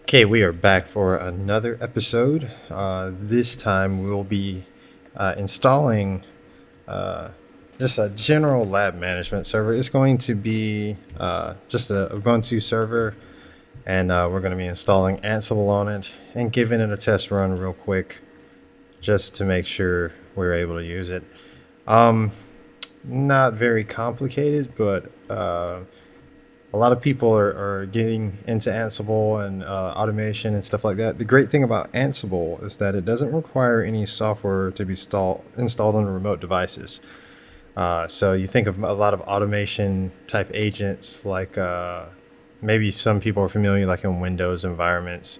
Okay, we are back for another episode. This time we'll be installing just a general lab management server. It's going to be just a Ubuntu server, and we're going to be installing Ansible on it and giving it a test run real quick just to make sure we're able to use it. Not very complicated, but a lot of people are getting into Ansible and automation and stuff like that. The great thing about Ansible is that it doesn't require any software to be installed on remote devices. So you think of a lot of automation type agents, like maybe some people are familiar, like in Windows environments.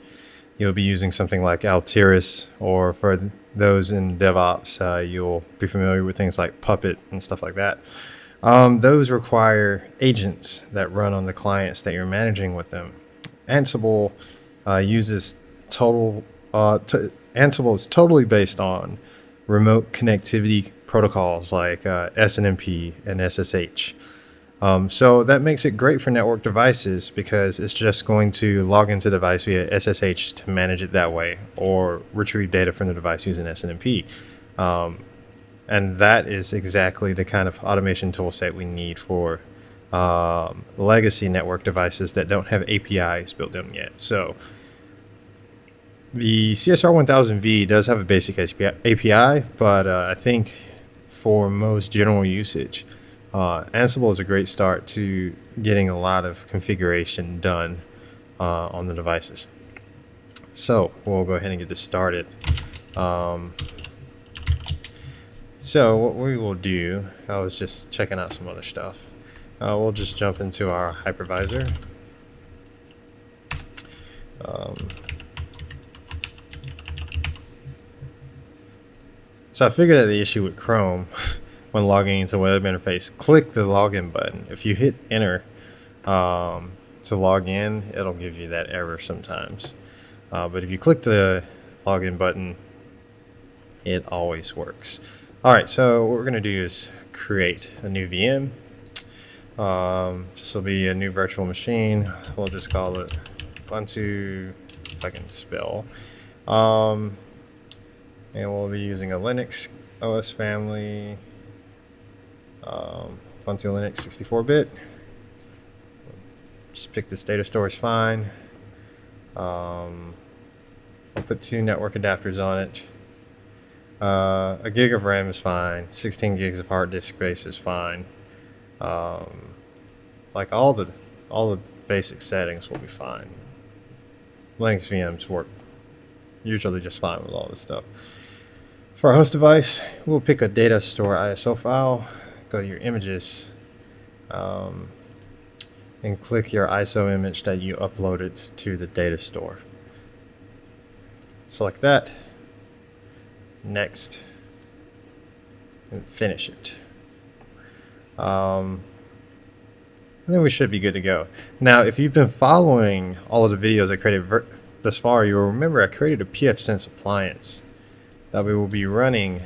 You'll be using something like Altiris, or for those in DevOps, you'll be familiar with things like Puppet and stuff like that. Those require agents that run on the clients that you're managing with them. Ansible uses total. Ansible is totally based on remote connectivity protocols like SNMP and SSH. So that makes it great for network devices because it's just going to log into the device via SSH to manage it that way, or retrieve data from the device using SNMP. And that is exactly the kind of automation tool set we need for legacy network devices that don't have APIs built in yet. So the CSR 1000V does have a basic API, but I think for most general usage, Ansible is a great start to getting a lot of configuration done on the devices. So we'll go ahead and get this started. So what we will do, I was just checking out some other stuff. We'll just jump into our hypervisor. So I figured out the issue with Chrome when logging into a web interface. Click the login button. If you hit enter to log in, it'll give you that error sometimes. But if you click the login button, it always works. All right, so what we're going to do is create a new VM. This will be a new virtual machine. We'll just call it Ubuntu, if I can spell. And we'll be using a Linux OS family, Ubuntu Linux 64-bit. Just pick this data store is fine. We'll put 2 network adapters on it. A gig of RAM is fine. 16 gigs of hard disk space is fine. Like all the basic settings will be fine. Linux VMs work usually just fine with all this stuff. For our host device, we'll pick a data store ISO file. Go to your images, and click your ISO image that you uploaded to the data store. Select that. Next, and finish it. And then we should be good to go. Now, if you've been following all of the videos I created thus far, you'll remember I created a pfSense appliance that we will be running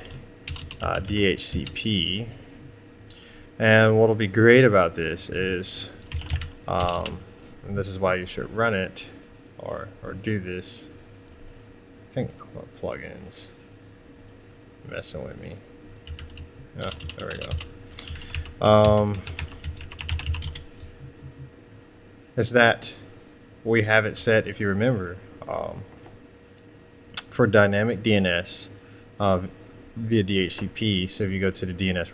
DHCP. And what will be great about this is, and this is why you should run it or do this. I think what plugins. Messing with me. Yeah, there we go. Is that we have it set, if you remember, for dynamic DNS via DHCP. So if you go to the DNS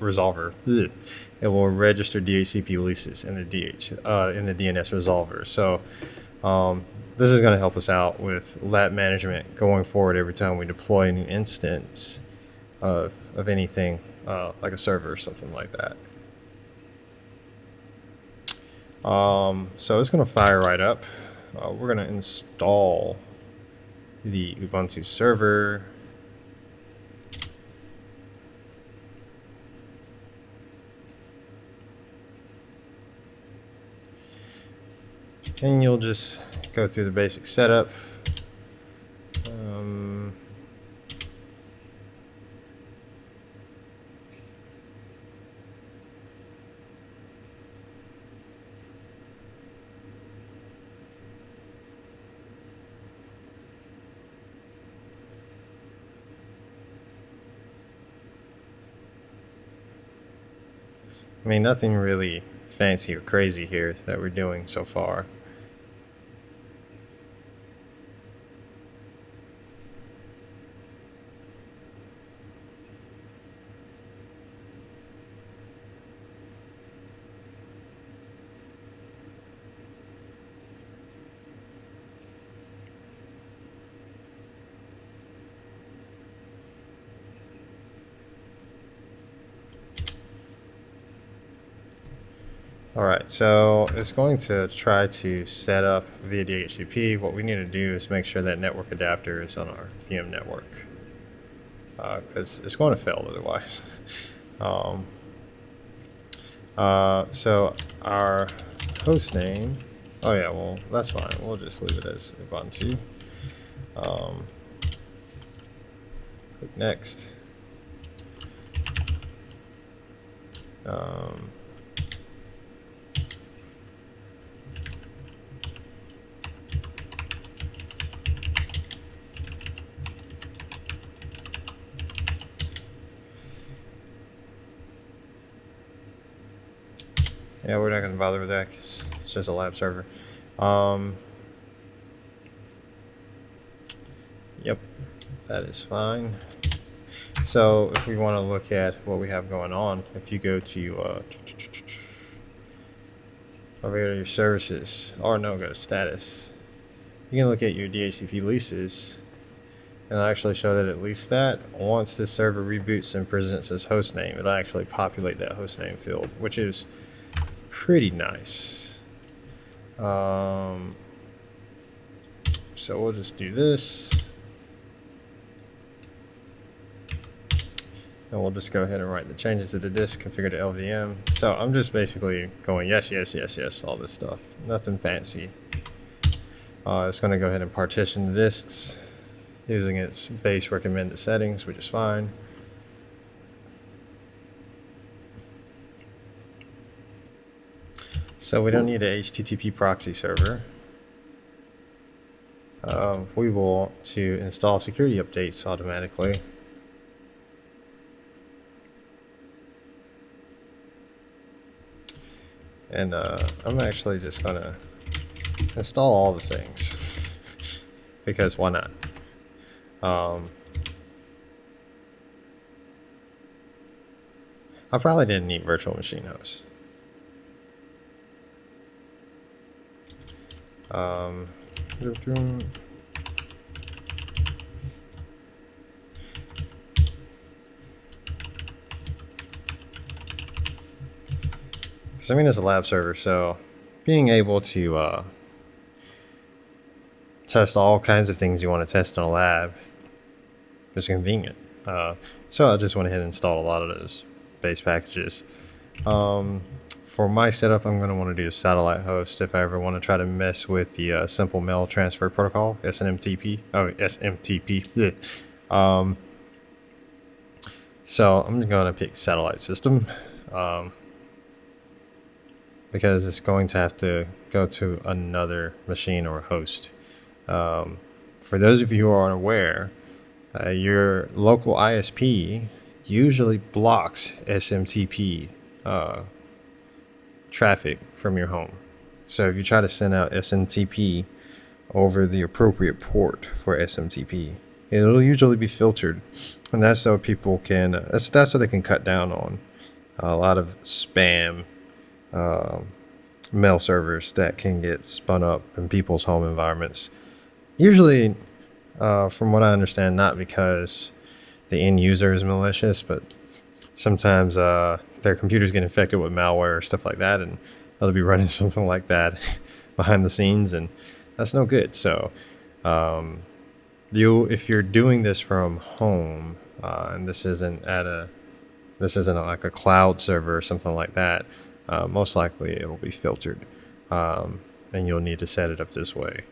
resolver, it will register DHCP leases in the DNS resolver. So this is going to help us out with lab management going forward every time we deploy a new instance of anything like a server or something like that. So it's going to fire right up. We're going to install the Ubuntu server. And you'll just go through the basic setup. I mean, nothing really fancy or crazy here that we're doing so far. Alright, so it's going to try to set up via DHCP. What we need to do is make sure that network adapter is on our VM network, because it's going to fail otherwise. So our host name, oh yeah, well that's fine. We'll just leave it as Ubuntu. Click next. Yeah, we're not going to bother with that because it's just a lab server. Yep, that is fine. So if we want to look at what we have going on, if you go to over here to your services, or no, go to status, you can look at your DHCP leases and it'll actually show that it leased that. Once the server reboots and presents as host name, it'll actually populate that host name field, which is pretty nice. So we'll just do this. And we'll just go ahead and write the changes to the disk, configure the LVM. So I'm just basically going yes, yes, yes, yes, all this stuff. Nothing fancy. It's going to go ahead and partition the disks using its base recommended settings, which is fine. So we don't need a HTTP proxy server. We will to install security updates automatically. And I'm actually just gonna install all the things because why not? I probably didn't need virtual machine hosts. Because I mean, it's a lab server, so being able to test all kinds of things you want to test in a lab is convenient. So I just went ahead and installed a lot of those base packages. For my setup, I'm going to want to do a satellite host if I ever want to try to mess with the simple mail transfer protocol, SNMTP. Oh, SMTP. Yeah. So I'm going to pick satellite system because it's going to have to go to another machine or host. For those of you who are unaware, your local ISP usually blocks SMTP traffic from your home. So if you try to send out SMTP over the appropriate port for SMTP, it'll usually be filtered, and that's so people can that's so they can cut down on a lot of spam mail servers that can get spun up in people's home environments. Usually, from what I understand, not because the end user is malicious, but sometimes their computers get infected with malware or stuff like that, and they'll be running something like that behind the scenes, and that's no good. So if you're doing this from home, and this isn't like a cloud server or something like that, most likely it will be filtered, and you'll need to set it up this way.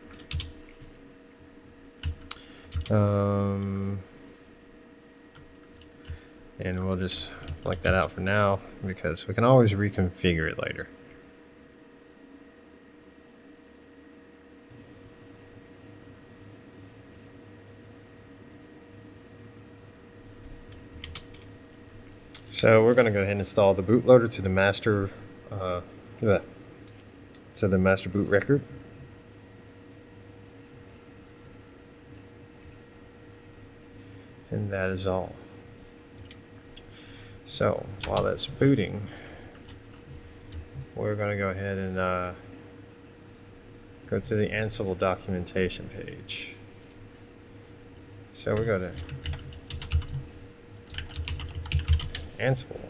And we'll just like that out for now because we can always reconfigure it later. So we're going to go ahead and install the bootloader to the master boot record. And that is all. So while that's booting, we're going to go ahead and go to the Ansible documentation page. So we go to Ansible.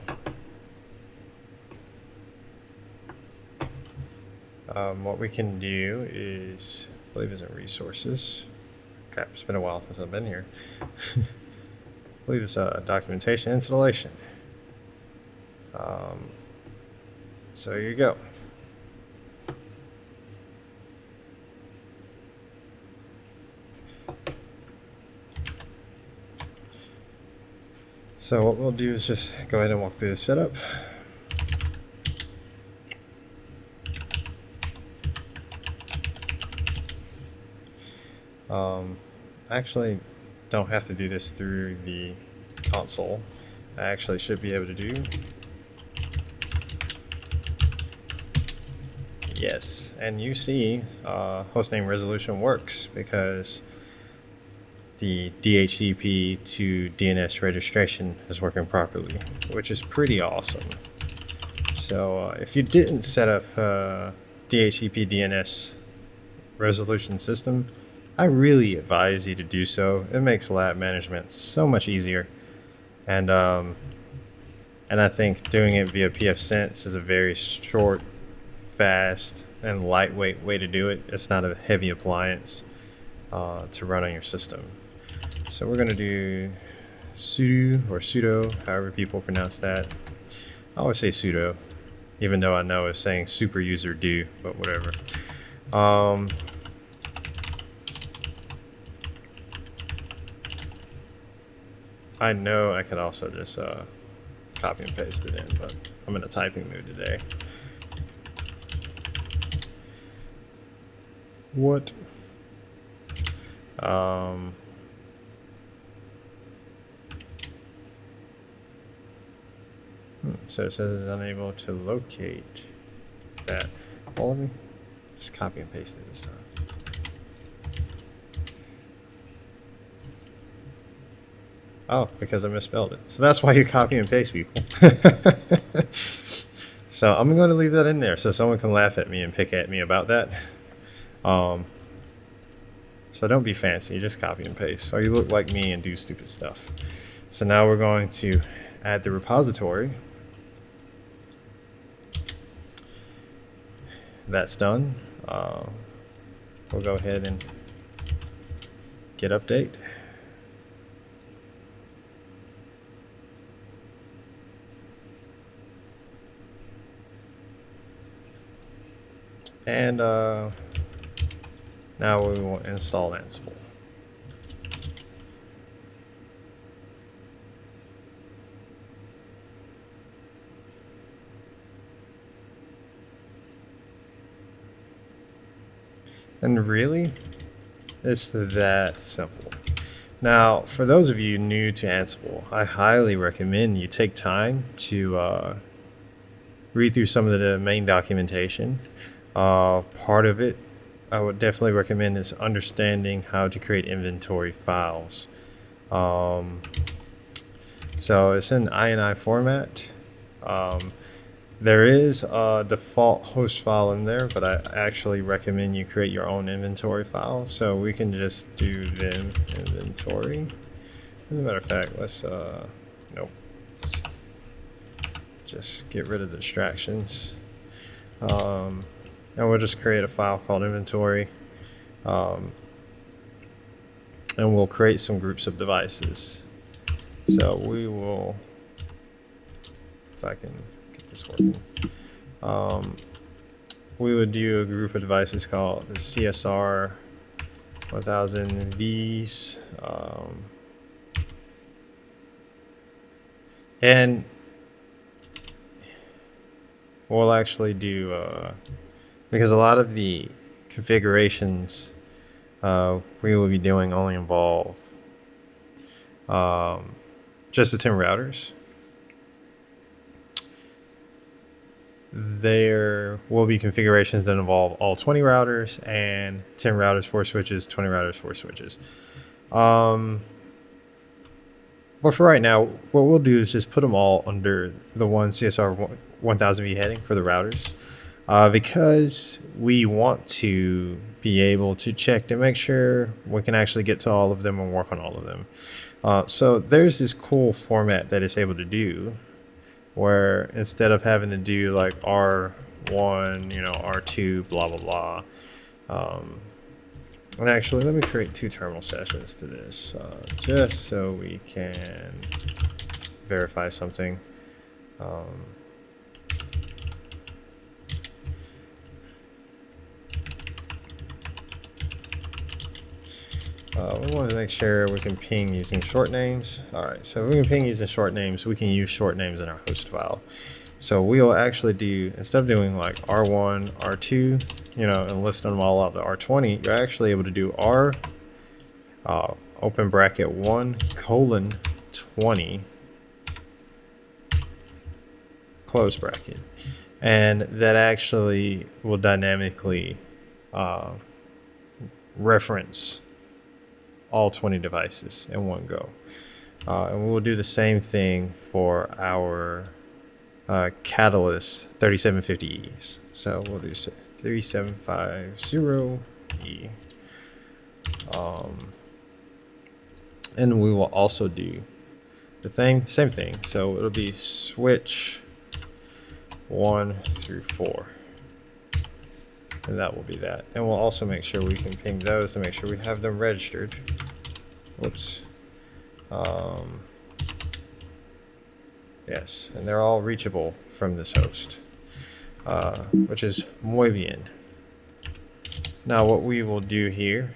What we can do is, I believe it's in resources. Crap, it's been a while since I've been here. I believe it's documentation installation. So here you go. So what we'll do is just go ahead and walk through the setup. I actually don't have to do this through the console. I actually should be able to do. Yes, and you see hostname resolution works because the DHCP to DNS registration is working properly, which is pretty awesome. So if you didn't set up DHCP DNS resolution system, I really advise you to do so. It makes lab management so much easier, and I think doing it via pfSense is a very short, fast, and lightweight way to do it. It's not a heavy appliance to run on your system. So we're going to do sudo, however people pronounce that. I always say sudo, even though I know it's saying super user do, but whatever. I know I can also just copy and paste it in, but I'm in a typing mood today. What? So it says it's unable to locate that. All of me? Just copy and paste it this time. Oh, because I misspelled it. So that's why you copy and paste, people. So I'm going to leave that in there so someone can laugh at me and pick at me about that. So don't be fancy, just copy and paste, or you look like me and do stupid stuff. So now we're going to add the repository. That's done. We'll go ahead and git update. And now we will install Ansible. And really, it's that simple. Now, for those of you new to Ansible, I highly recommend you take time to read through some of the main documentation. Part of it I would definitely recommend is understanding how to create inventory files. So it's in INI format. There is a default host file in there, but I actually recommend you create your own inventory file. So we can just do vim inventory. As a matter of fact, let's nope. Let's just get rid of the distractions. And we'll just create a file called inventory. And we'll create some groups of devices. So we will, if I can get this working, we would do a group of devices called the CSR 1000 Vs. And we'll actually do, because a lot of the configurations we will be doing only involve just the 10 routers. there will be configurations that involve all 20 routers and 10 routers, 4 switches, 20 routers, 4 switches. But for right now, what we'll do is just put them all under the one CSR 1000V heading for the routers, because we want to be able to check to make sure we can actually get to all of them and work on all of them. So there's this cool format that it's able to do, where instead of having to do like R1, R2, blah, blah, blah. And actually, let me create 2 terminal sessions to this, just so we can verify something. We want to make sure we can ping using short names. Alright, so if we can ping using short names, we can use short names in our host file. So we'll actually do, instead of doing like R1, R2, and listing them all out to R20, you're actually able to do R, open bracket 1, colon, 20, close bracket. And that actually will dynamically reference all 20 devices in one go. And we'll do the same thing for our Catalyst 3750Es. So we'll do 3750E. And we will also do the same thing. So it'll be switch 1 through 4. And that will be that. And we'll also make sure we can ping those to make sure we have them registered. Whoops. Yes, and they're all reachable from this host, which is muy bien. Now what we will do here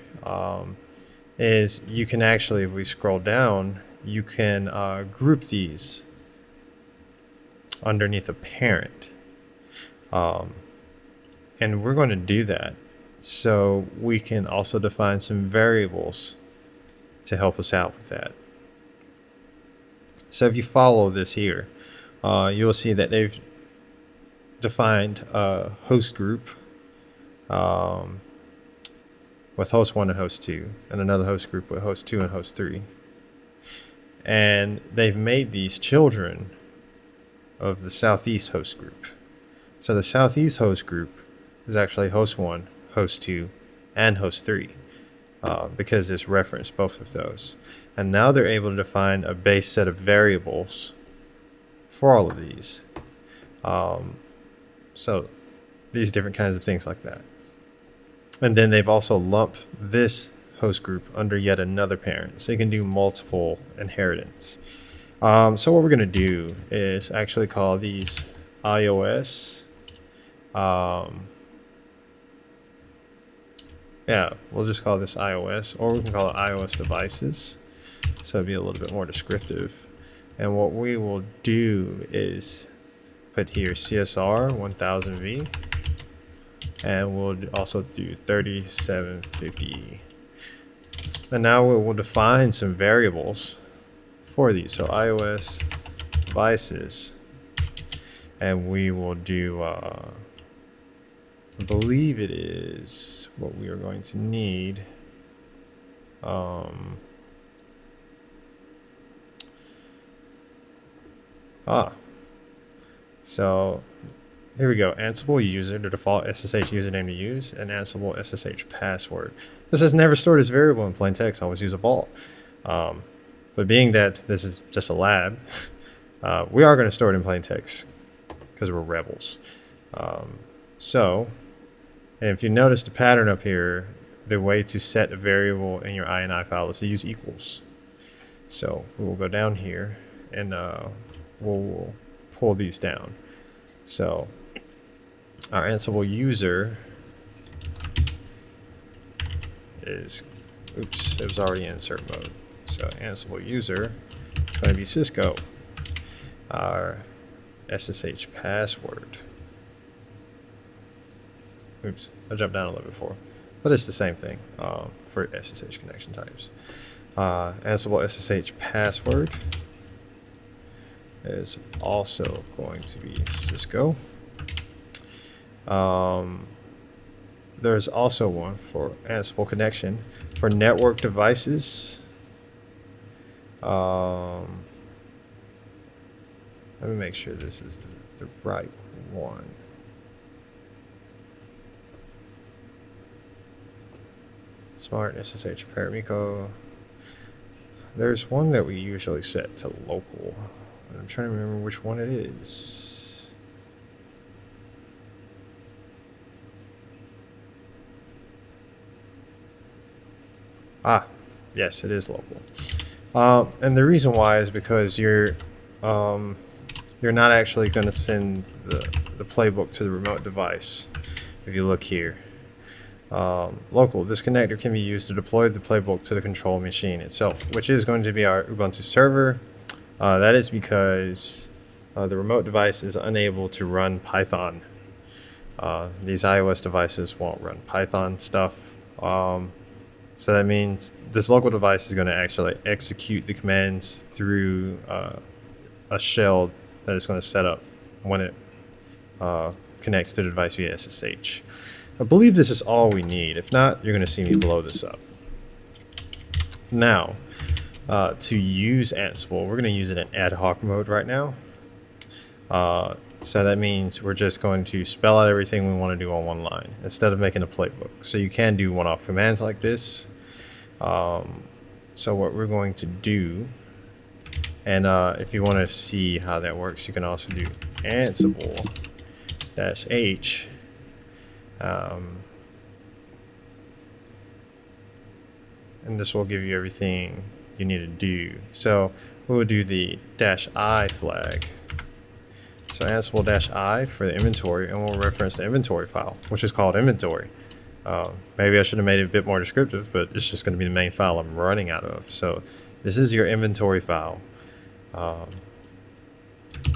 is you can actually, if we scroll down, you can group these underneath a parent. And we're going to do that so we can also define some variables to help us out with that. So if you follow this here, you'll see that they've defined a host group with host 1 and host 2, and another host group with host 2 and host 3. And they've made these children of the Southeast host group. So the Southeast host group is actually host 1, host 2, and host 3, because it's referenced both of those. And now they're able to define a base set of variables for all of these. So these different kinds of things like that. And then they've also lumped this host group under yet another parent, so you can do multiple inheritance. So what we're going to do is actually call these iOS. Yeah, we'll just call this iOS, or we can call it iOS devices. So it'll be a little bit more descriptive. And what we will do is put here CSR 1000V, and we'll also do 3750E. And now we'll define some variables for these. So iOS devices, and we will do, I believe it is what we are going to need. So here we go. Ansible user, the default SSH username to use, and Ansible SSH password. This is never stored as variable in plain text. Always use a vault. But being that this is just a lab, we are going to store it in plain text because we're rebels. So if you notice the pattern up here, the way to set a variable in your INI file is to use equals. So we will go down here and we'll pull these down. So our Ansible user is, oops, it was already in insert mode. So Ansible user is going to be Cisco. Our SSH password. Oops, I jumped down a little bit before. But it's the same thing for SSH connection types. Ansible SSH password is also going to be Cisco. There's also one for Ansible connection for network devices. Let me make sure this is the right one. Smart SSH Paramico. There's one that we usually set to local. I'm trying to remember which one it is. Ah, yes, it is local. And the reason why is because you're not actually going to send the playbook to the remote device. If you look here, local, this connector can be used to deploy the playbook to the control machine itself, which is going to be our Ubuntu server. That is because the remote device is unable to run Python. These iOS devices won't run Python stuff. So that means this local device is going to actually execute the commands through a shell that is going to set up when it connects to the device via SSH. I believe this is all we need. If not, you're going to see me blow this up. Now, to use Ansible, we're going to use it in Adhoc mode right now. So that means we're just going to spell out everything we want to do on one line instead of making a playbook. So you can do one-off commands like this. So what we're going to do, and if you want to see how that works, you can also do Ansible -H. And this will give you everything you need to do. So we'll do the -I flag. So Ansible -I for the inventory, and we'll reference the inventory file, which is called inventory. Maybe I should have made it a bit more descriptive, but it's just going to be the main file I'm running out of. So this is your inventory file.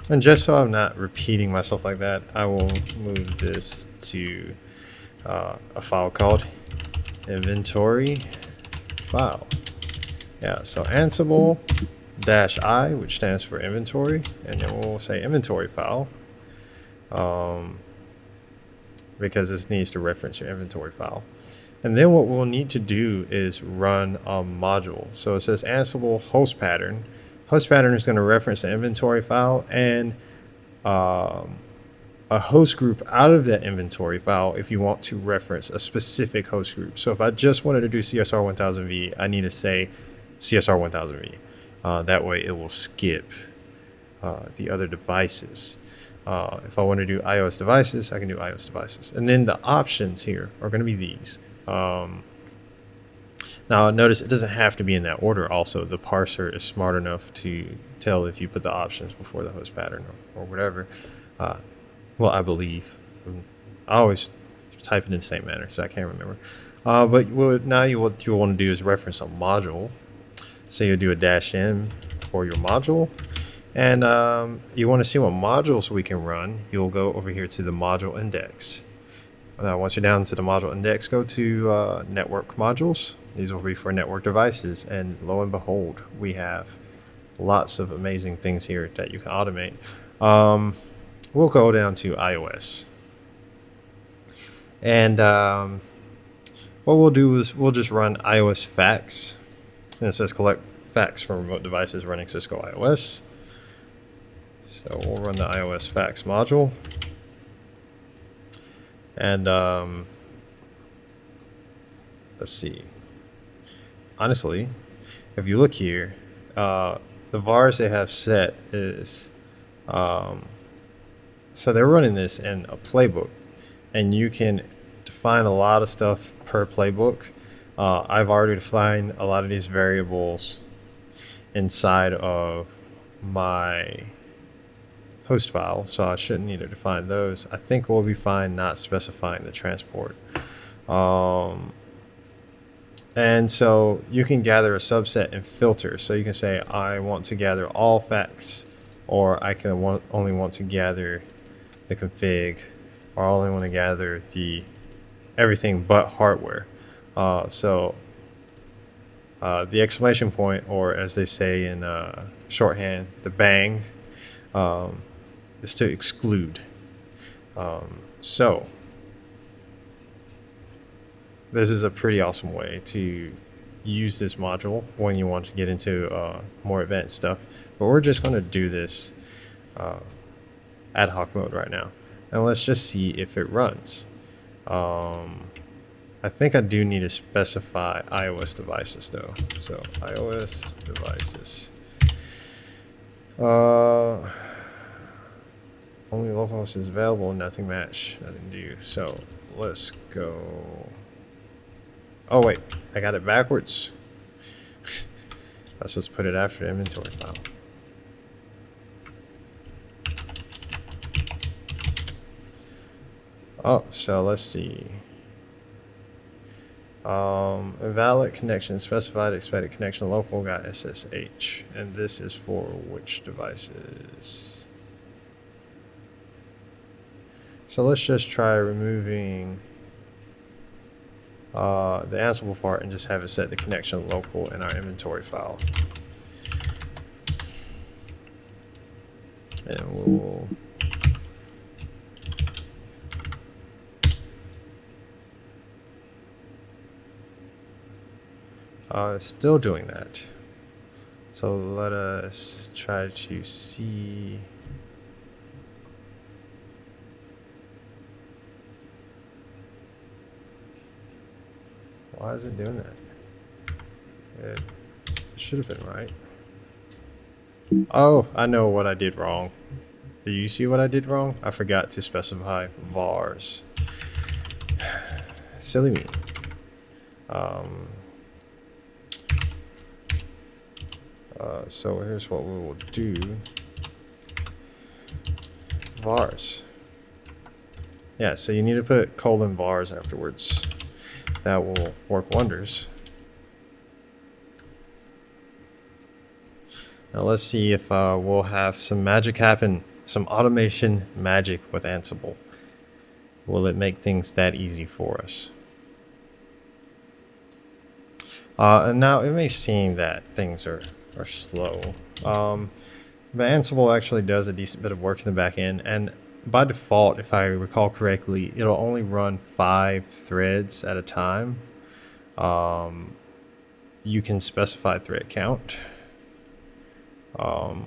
And just so I'm not repeating myself like that, I will move this to a file called inventory file. Yeah, so Ansible -I, which stands for inventory, and then we'll say inventory file, because this needs to reference your inventory file. And then what we'll need to do is run a module. So it says Ansible host pattern. Host pattern is going to reference the inventory file and a host group out of that inventory file if you want to reference a specific host group. So if I just wanted to do CSR1000V, I need to say CSR1000V. That way it will skip the other devices. If I want to do iOS devices, I can do iOS devices. And then the options here are going to be these. Now notice it doesn't have to be in that order. Also, the parser is smart enough to tell if you put the options before the host pattern or whatever. Well, I believe. I always type it in the same manner, so I can't remember. But what you want to do is reference a module. So you'll do a -N for your module. And you want to see what modules we can run. You'll go over here to the module index. Once you're down to the module index, go to network modules. These will be for network devices. And lo and behold, we have lots of amazing things here that you can automate. We'll go down to iOS. And what we'll do is we'll just run iOS facts. And it says collect facts from remote devices running Cisco iOS. So we'll run the iOS facts module. And let's see. Honestly, if you look here, the vars they have set is so they're running this in a playbook, and you can define a lot of stuff per playbook. I've already defined a lot of these variables inside of my host file, so I shouldn't need to define those. I think we'll be fine not specifying the transport. And so you can gather a subset and filter. So you can say, I want to gather all facts, or I can only want to gather the config, or I only want to gather the everything but hardware. So the exclamation point, or as they say in shorthand, the bang, is to exclude. So this is a pretty awesome way to use this module when you want to get into more advanced stuff. But we're just going to do this ad hoc mode right now, and let's just see if it runs. I think I do need to specify iOS devices though. So iOS devices. Only localhost is available, nothing match, nothing do. So let's go. Oh wait, I got it backwards. I was supposed to put it after the inventory file. Oh, so let's see. Invalid connection specified, expected connection local got SSH, and this is for which devices? So let's just try removing the Ansible part and just have it set the connection local in our inventory file. And we'll still doing that. So let us try to see. Why is it doing that? It should have been right. Oh, I know what I did wrong. Do you see what I did wrong? I forgot to specify vars. Silly me. So here's what we will do. Vars. Yeah, so you need to put colon vars afterwards. That will work wonders. Now let's see if we'll have some magic happen, some automation magic with Ansible. Will it make things that easy for us? And now it may seem that things are slow, but Ansible actually does a decent bit of work in the back end, and by default, if I recall correctly, it'll only run 5 threads at a time. You can specify thread count. So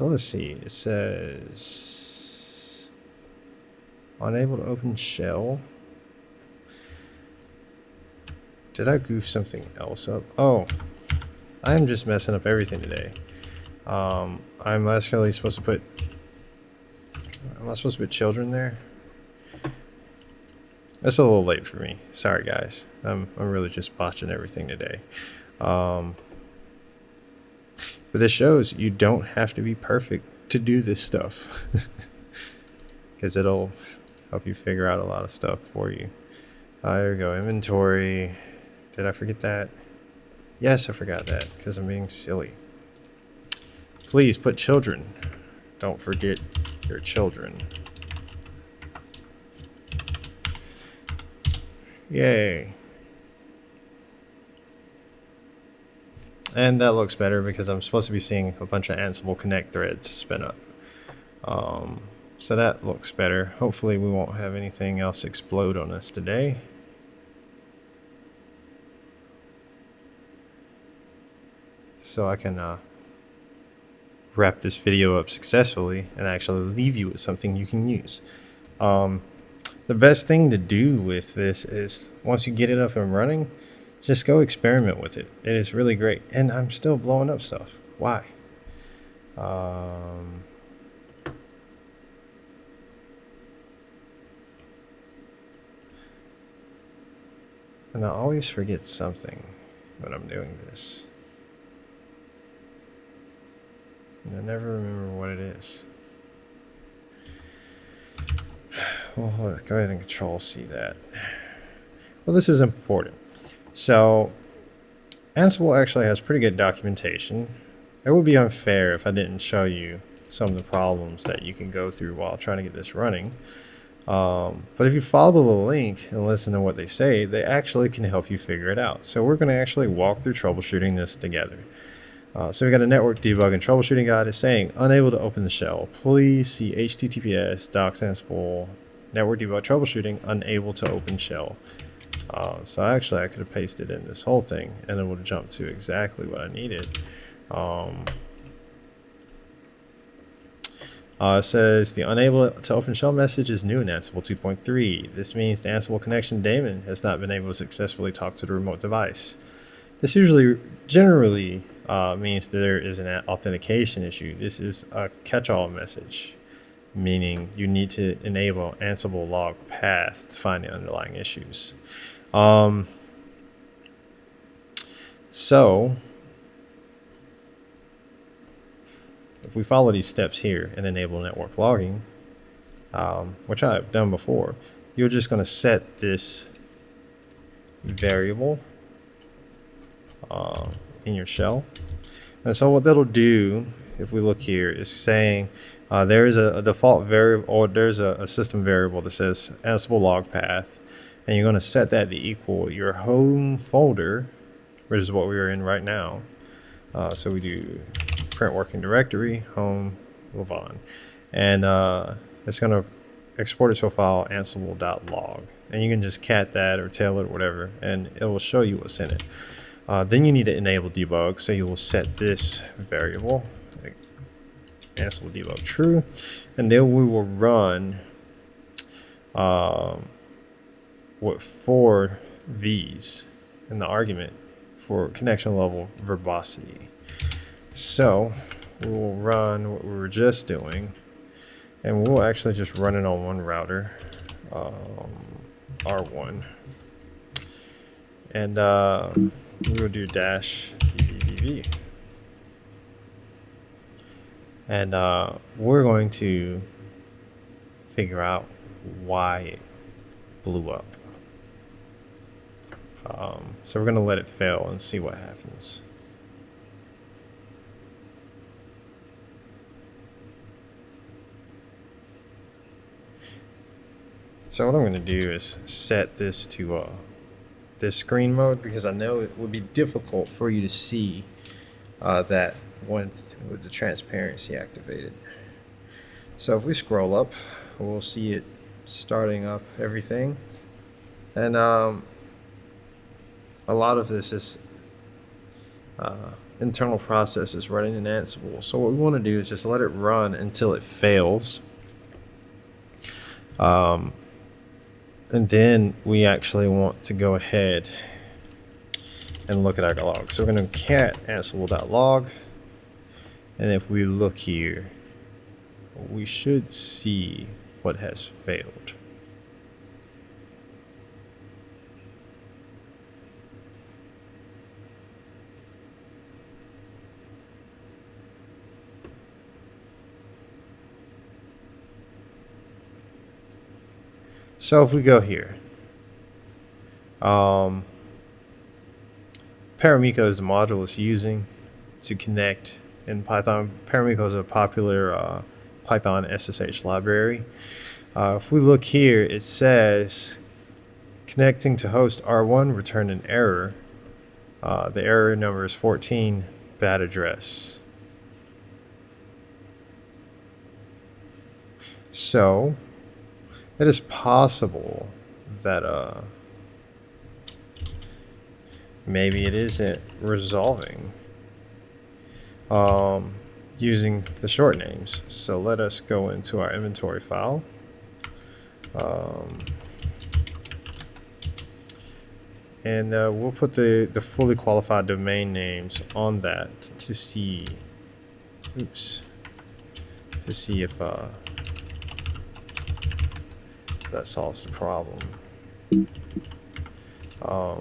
let's see, it says unable to open shell. Did I goof something else up? Oh, I'm just messing up everything today. I'm actually supposed to put, am I supposed to put children there? That's a little late for me. Sorry guys. I'm really just botching everything today. But this shows you don't have to be perfect to do this stuff. Because it'll help you figure out a lot of stuff for you. There we go, inventory. Did I forget that? Yes, I forgot that because I'm being silly. Please put children. Don't forget your children. Yay. And that looks better because I'm supposed to be seeing a bunch of Ansible Connect threads spin up. So that looks better. Hopefully we won't have anything else explode on us today. So I can wrap this video up successfully and actually leave you with something you can use. The best thing to do with this is once you get it up and running, just go experiment with it. It is really great. And I'm still blowing up stuff. Why? And I always forget something when I'm doing this. And I never remember what it is. Well, hold on. Go ahead and Control C that. Well, this is important. So, Ansible actually has pretty good documentation. It would be unfair if I didn't show you some of the problems that you can go through while trying to get this running. But if you follow the link and listen to what they say, they actually can help you figure it out. So we're going to actually walk through troubleshooting this together. So we got a network debug and troubleshooting guide is saying unable to open the shell. Please see https:// network debug troubleshooting unable to open shell. So actually I could have pasted in this whole thing and it would have jumped to exactly what I needed. It says the unable to open shell message is new in Ansible 2.3. This means the Ansible connection daemon has not been able to successfully talk to the remote device. This generally means there is an authentication issue. This is a catch-all message, meaning you need to enable Ansible log path to find the underlying issues. So if we follow these steps here and enable network logging, which I've done before, you're just going to set this variable in your shell. And so what that'll do, if we look here, is saying there is a default variable, or there's a system variable that says Ansible log path, and you're going to set that to equal your home folder, which is what we're in right now. So we do print working directory, home, move on. And it's going to export it to a file, ansible.log. And you can just cat that or tail it or whatever, and it will show you what's in it. Then you need to enable debug, so you will set this variable, like Ansible debug true, and then we will run with 4 V's in the argument for connection level verbosity. So we will run what we were just doing, and we'll actually just run it on one router, R1, and we will do dash /vvv, and we're going to figure out why it blew up. So we're going to let it fail and see what happens. So what I'm going to do is set this to this screen mode, because I know it would be difficult for you to see that with the transparency activated. So if we scroll up, we'll see it starting up everything. And a lot of this is internal processes running in Ansible. So what we want to do is just let it run until it fails. And then we actually want to go ahead and look at our log. So we're going to cat ansible.log. And if we look here, we should see what has failed. So if we go here, Paramiko is the module it's using to connect in Python. Paramiko is a popular Python SSH library. If we look here, it says connecting to host R1 returned an error. The error number is 14, bad address. So it is possible that maybe it isn't resolving using the short names. So let us go into our inventory file. And we'll put the fully qualified domain names on that to see, to see if that solves the problem. Oh.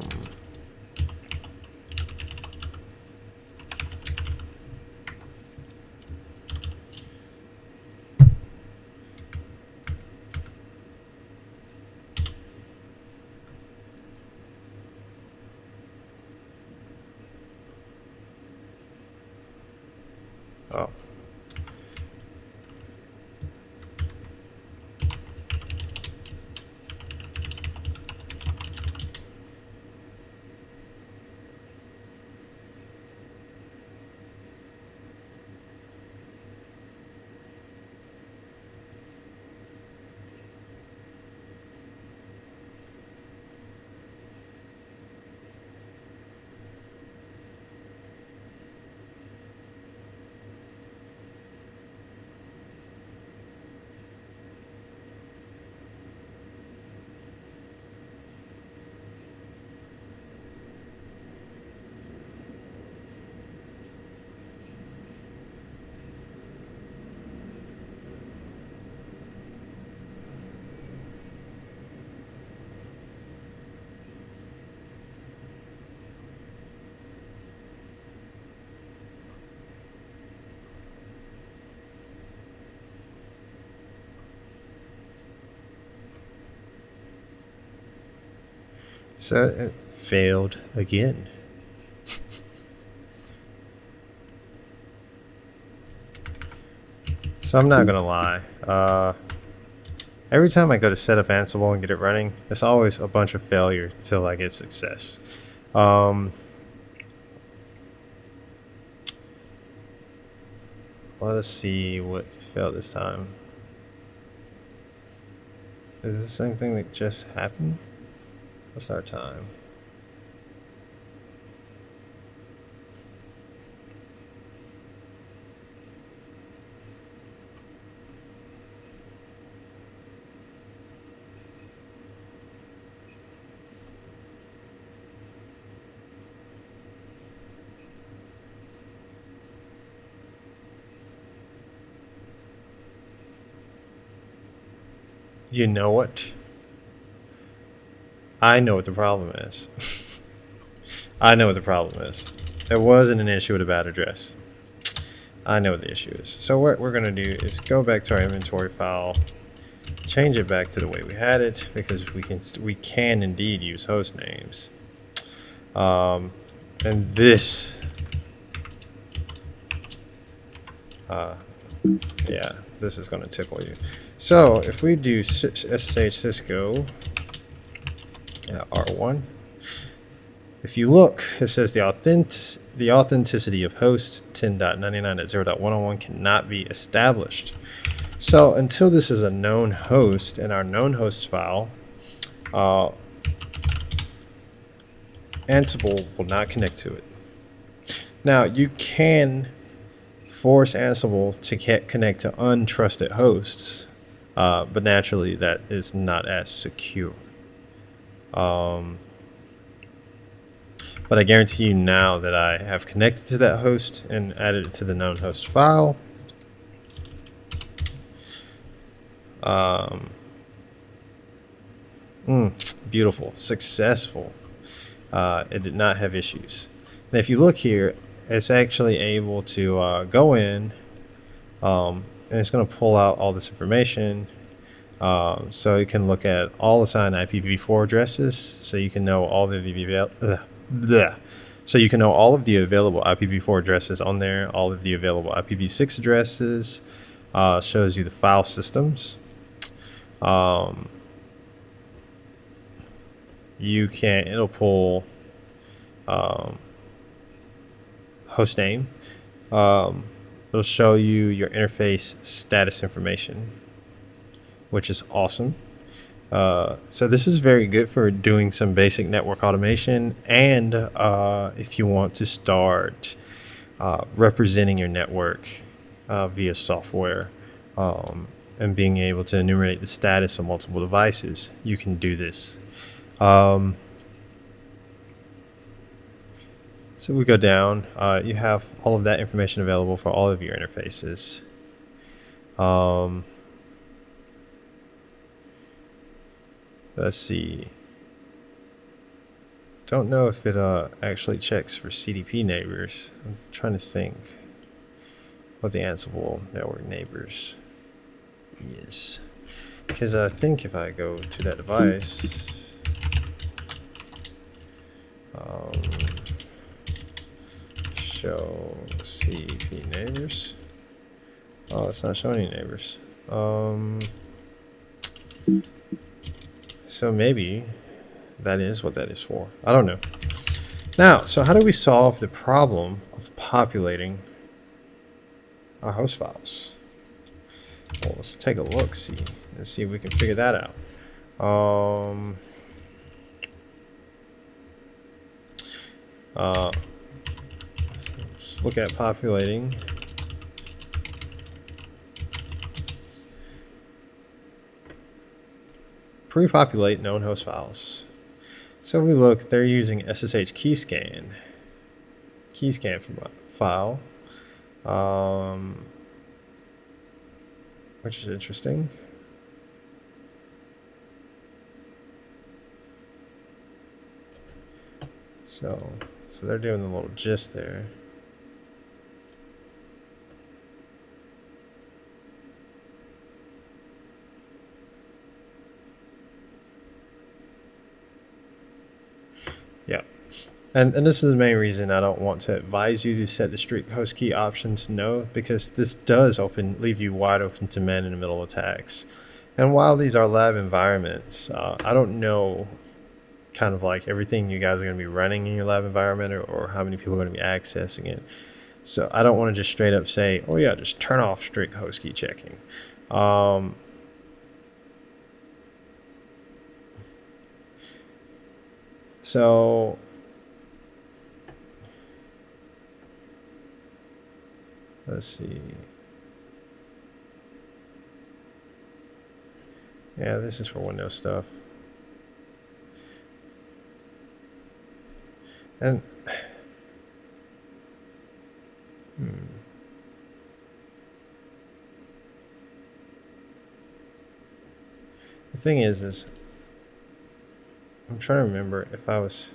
So it failed again. So I'm not gonna lie. Every time I go to set up Ansible and get it running, it's always a bunch of failure till I get success. Let us see what failed this time. Is this the same thing that just happened? What's our time? You know what? I know what the problem is. I know what the problem is. There wasn't an issue with a bad address. I know what the issue is. So what we're going to do is go back to our inventory file, change it back to the way we had it, because we can indeed use host names. And this, yeah, this is going to tickle you. So if we do SSH Cisco R1, if you look, it says the authenticity of host 10.99.0.101 cannot be established. So until this is a known host in our known host file, Ansible will not connect to it. Now you can force Ansible to connect to untrusted hosts, but naturally that is not as secure. But I guarantee you now that I have connected to that host and added it to the known host file. Beautiful, successful. It did not have issues. And if you look here, it's actually able to go in, and it's going to pull out all this information. So you can look at all assigned IPv4 addresses, so you can know all the available IPv4 addresses on there, all of the available IPv6 addresses. Shows you the file systems. It'll pull host name. It'll show you your interface status information, which is awesome. So this is very good for doing some basic network automation, and if you want to start representing your network via software, and being able to enumerate the status of multiple devices, you can do this. So we go down, you have all of that information available for all of your interfaces. Let's see. Don't know if it actually checks for CDP neighbors. I'm trying to think what the Ansible network neighbors is. Because I think if I go to that device, show CDP neighbors. Oh, it's not showing any neighbors. So maybe that is what that is for. I don't know. Now, so how do we solve the problem of populating our host files? Well, let's take a look, let's see if we can figure that out. Let's look at populating. Pre-populate known host files. So if we look, they're using SSH keyscan file, which is interesting. So they're doing a little gist there. Yeah. And this is the main reason I don't want to advise you to set the strict host key option to no, because this does leave you wide open to man-in-the-middle attacks. And while these are lab environments, I don't know kind of like everything you guys are going to be running in your lab environment, or how many people are going to be accessing it. So I don't want to just straight up say, oh yeah, just turn off strict host key checking. So let's see. Yeah, this is for Windows stuff. And the thing is I'm trying to remember if I was.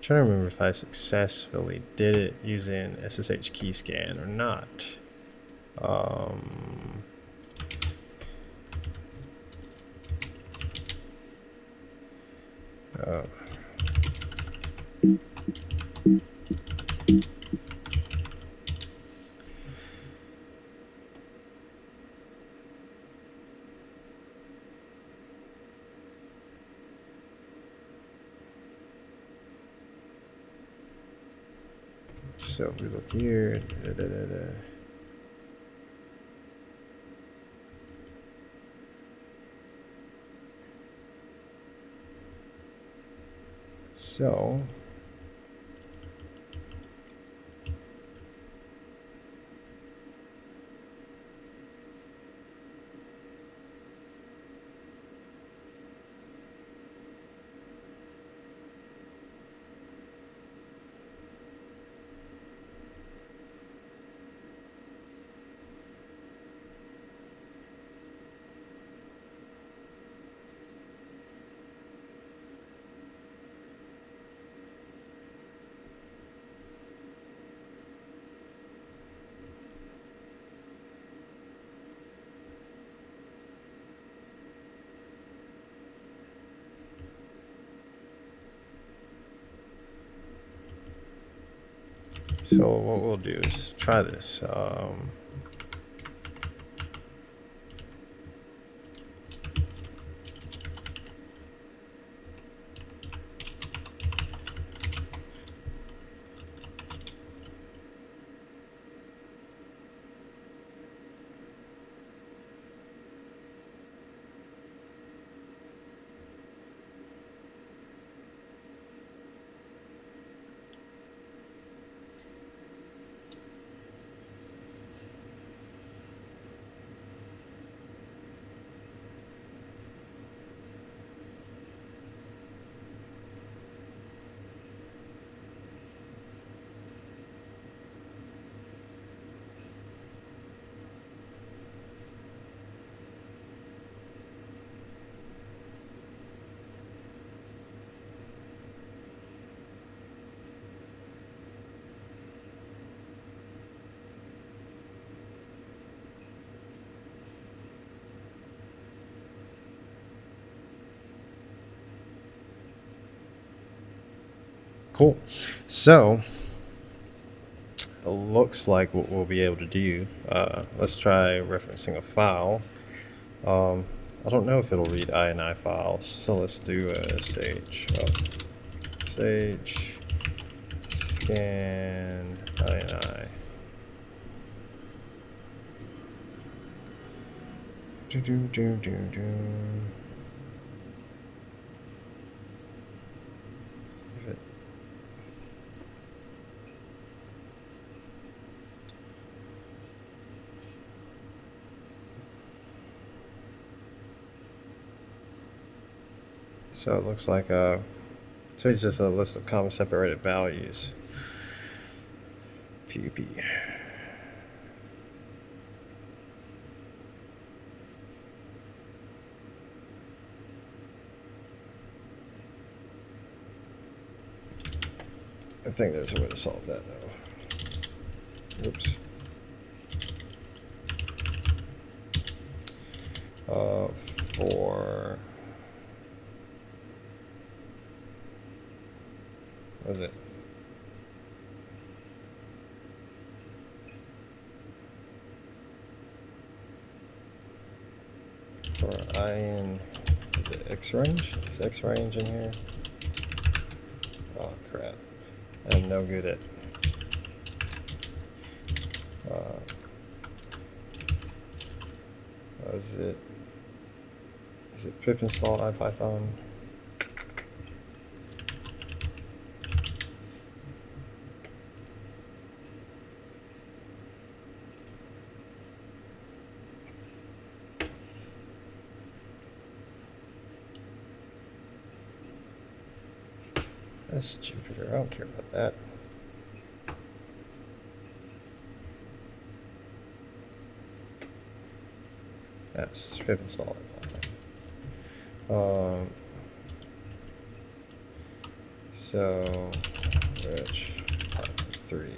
Trying to remember if I successfully did it using SSH key scan or not. So we look here. So what we'll do is try this. Cool. So it looks like what we'll be able to do. Let's try referencing a file. I don't know if it'll read INI files, so let's do a sh scan INI. So it looks like so it's just a list of comma separated values. PUP. I think there's a way to solve that though. Oops. For what is it? For I in, is it X range? Is X range in here? Oh crap! I'm no good at. Is it? Is it pip install IPython? That's Jupyter. I don't care about that. That's pip install IPython. So which 3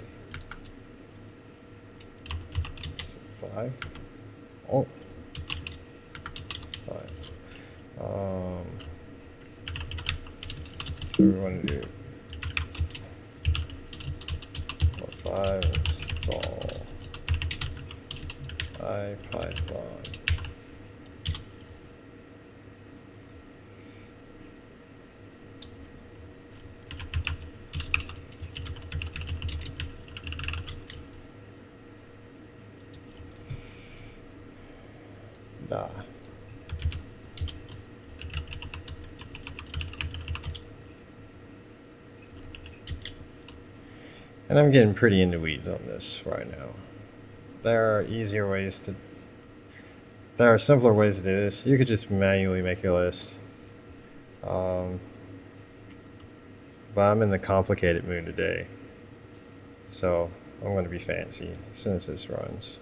is it 5? Oh, 5. So we want to do 5 install IPython. Nah. And I'm getting pretty into weeds on this right now. There are easier ways to, there are simpler ways to do this. You could just manually make your list. But I'm in the complicated mood today. So I'm going to be fancy as soon as this runs.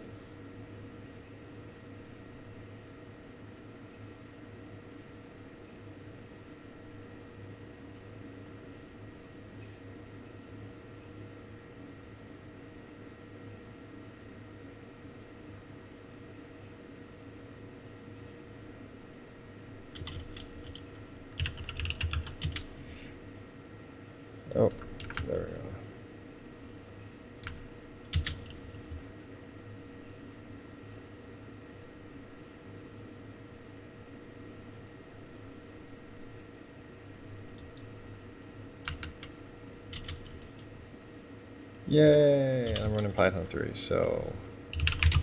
Oh, there we go. Yay! I'm running Python 3, so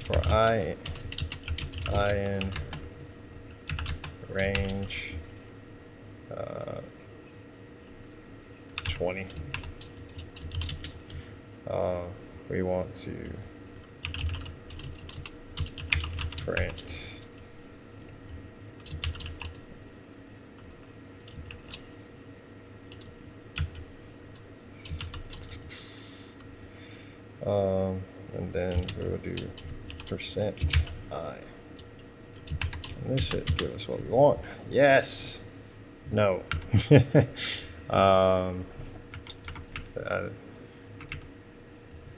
for I in range 20. We want to print and then we will do %i. And this should give us what we want. Yes. No.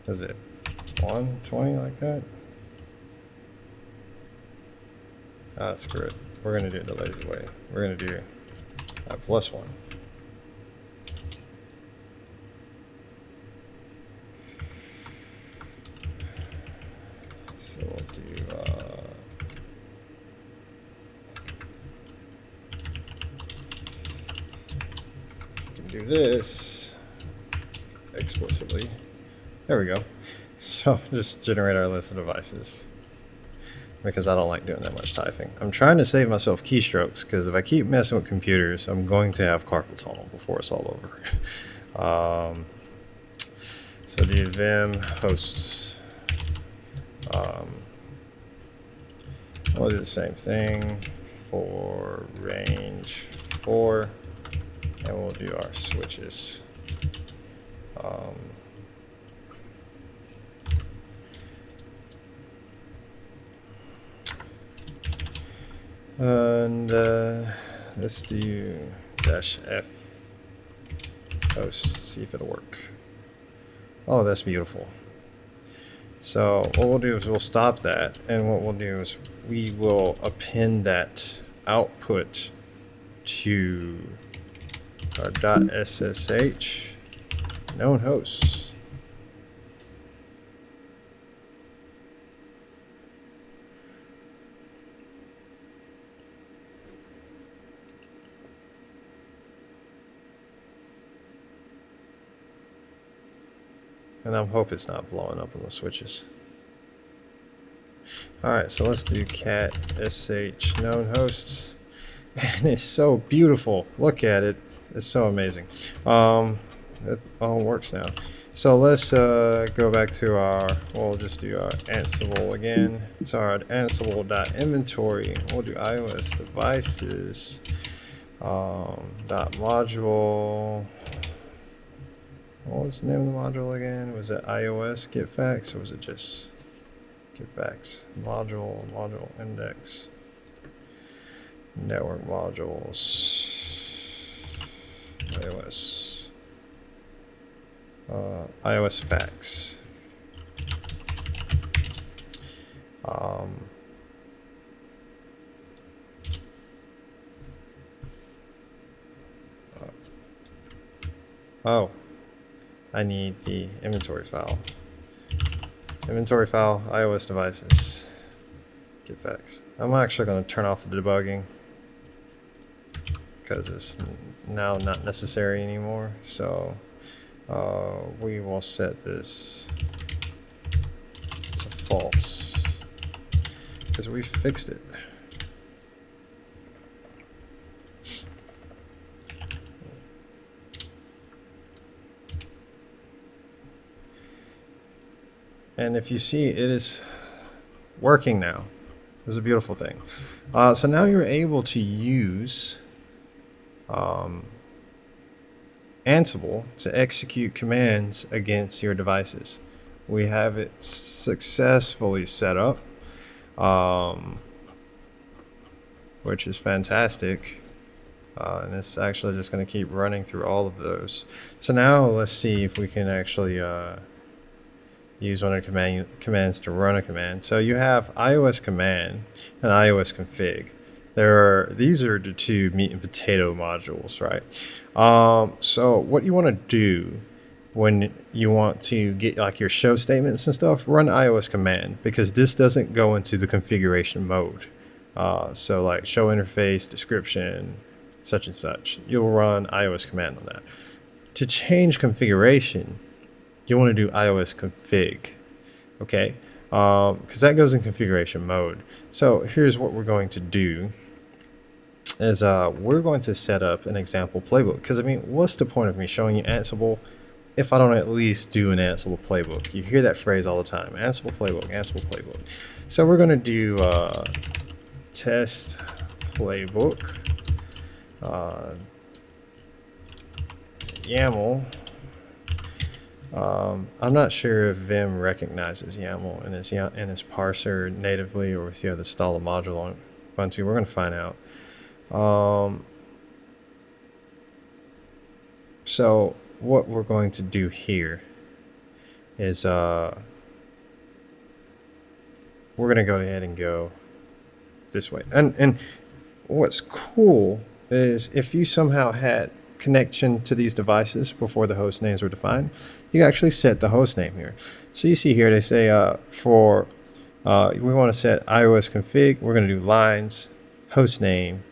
Is it 120 like that? Ah, screw it. We're gonna do it the lazy way. We're gonna do +1. So we'll do we can do this explicitly. There we go. So just generate our list of devices, because I don't like doing that much typing. I'm trying to save myself keystrokes, because if I keep messing with computers, I'm going to have carpal tunnel before it's all over. So the vim hosts. We'll do the same thing for range 4, and we'll do our switches. And let's do -f host, see if it'll work. Oh, that's beautiful. So what we'll do is we'll stop that, and what we'll do is we will append that output to our .ssh known hosts. And I hope it's not blowing up on the switches. Alright, so let's do cat sh known hosts. And it's so beautiful. Look at it. It's so amazing. It all works now. So let's go back to our, we'll just do our Ansible again. So our Ansible.inventory. We'll do iOS devices. .module. What was the name of the module again? Was it iOS get facts, or was it just get facts? Module index. Network modules. iOS. iOS facts. Oh, I need the inventory file. Inventory file, iOS devices. Get facts. I'm actually going to turn off the debugging because it's now not necessary anymore. So we will set this to false because we fixed it. And if you see, it is working now. This is a beautiful thing. So now you're able to use Ansible to execute commands against your devices. We have it successfully set up, which is fantastic. And it's actually just going to keep running through all of those. So now let's see if we can actually use one of the commands to run a command. So you have iOS command and iOS config. These are the two meat and potato modules, right? So what you want to do when you want to get like your show statements and stuff, run iOS command, because this doesn't go into the configuration mode. So like show interface, description, such and such, you'll run iOS command on that. To change configuration, you want to do iOS config, okay? Because that goes in configuration mode. So here's what we're going to do is we're going to set up an example playbook. Because I mean, what's the point of me showing you Ansible if I don't at least do an Ansible playbook? You hear that phrase all the time, Ansible playbook, Ansible playbook. So we're going to do test playbook, YAML. I'm not sure if Vim recognizes YAML in its parser natively, or if you have to install a module on Ubuntu. We're going to find out. So what we're going to do here is we're going to go ahead and go this way. And what's cool is if you somehow had connection to these devices before the host names were defined, you actually set the host name here. So you see here they say we want to set iOS config, we're going to do lines, host name,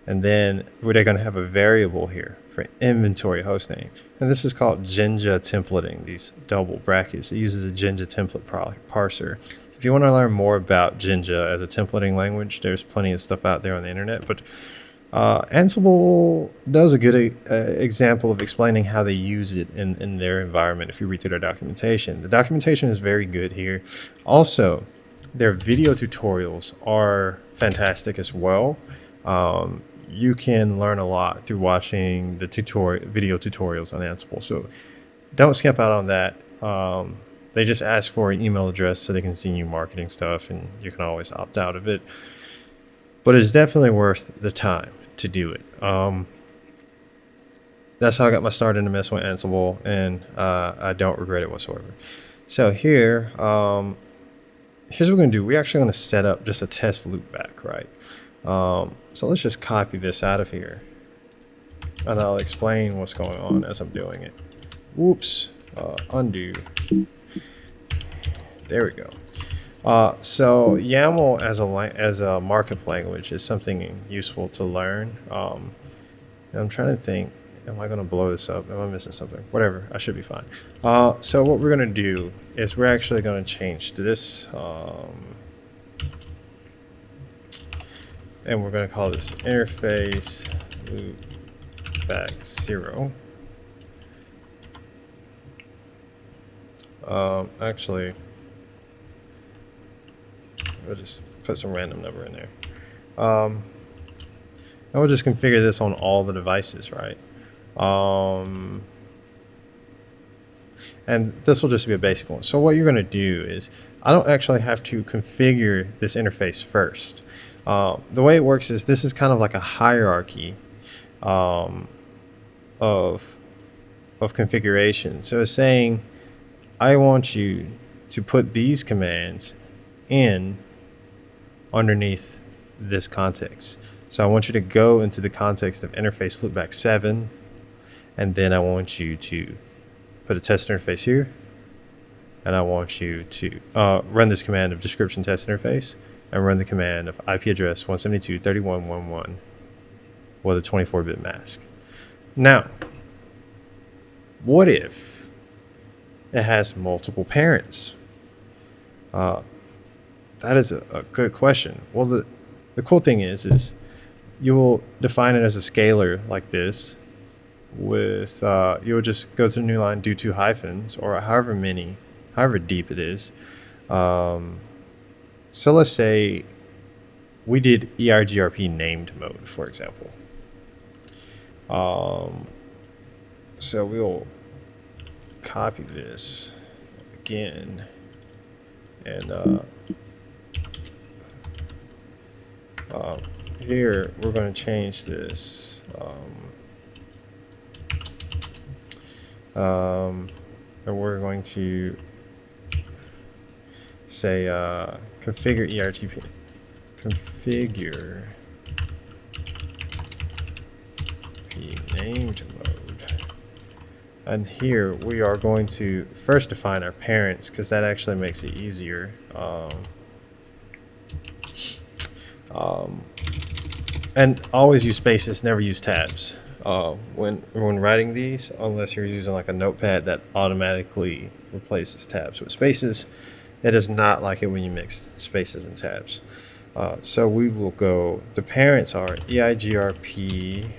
and then they're going to have a variable here for inventory host name. And this is called Jinja templating, these double brackets. It uses a Jinja template parser. If you want to learn more about Jinja as a templating language, there's plenty of stuff out there on the internet, but Ansible does a good example of explaining how they use it in their environment if you read through their documentation. The documentation is very good here. Also, their video tutorials are fantastic as well. You can learn a lot through watching the video tutorials on Ansible. So don't skip out on that. They just ask for an email address so they can send you marketing stuff, and you can always opt out of it. But it's definitely worth the time to do it. that's how I got my start into messing with Ansible, and I don't regret it whatsoever. So here, here's what we're going to do. We're actually going to set up just a test loop back, right? So let's just copy this out of here, and I'll explain what's going on as I'm doing it. Whoops, undo. There we go. So YAML as a markup language is something useful to learn. I'm trying to think, am I going to blow this up? Am I missing something? Whatever, I should be fine. So what we're going to do is we're actually going to change to this, and we're going to call this interface loop back 0. Actually, we'll just put some random number in there. And we'll just configure this on all the devices, right? And this will just be a basic one. So what you're going to do is, I don't actually have to configure this interface first. The way it works is this is kind of like a hierarchy of configuration. So it's saying, I want you to put these commands in underneath this context. So I want you to go into the context of interface loopback 7, and then I want you to put a test interface here, and I want you to run this command of description test interface, and run the command of IP address 172.31.1.1 with a 24-bit mask. Now, what if it has multiple parents? That is a good question. Well, the cool thing is you will define it as a scalar like this. With you will just go to a new line, do 2 hyphens, or however deep it is. So let's say we did EIGRP named mode, for example. So we'll copy this again, and here we're going to change this. And we're going to say configure ERTP, configure named mode, and here we are going to first define our parents, because that actually makes it easier. And always use spaces, never use tabs when writing these, unless you're using like a notepad that automatically replaces tabs with spaces. It is not like it when you mix spaces and tabs. So we will go, the parents are EIGRP,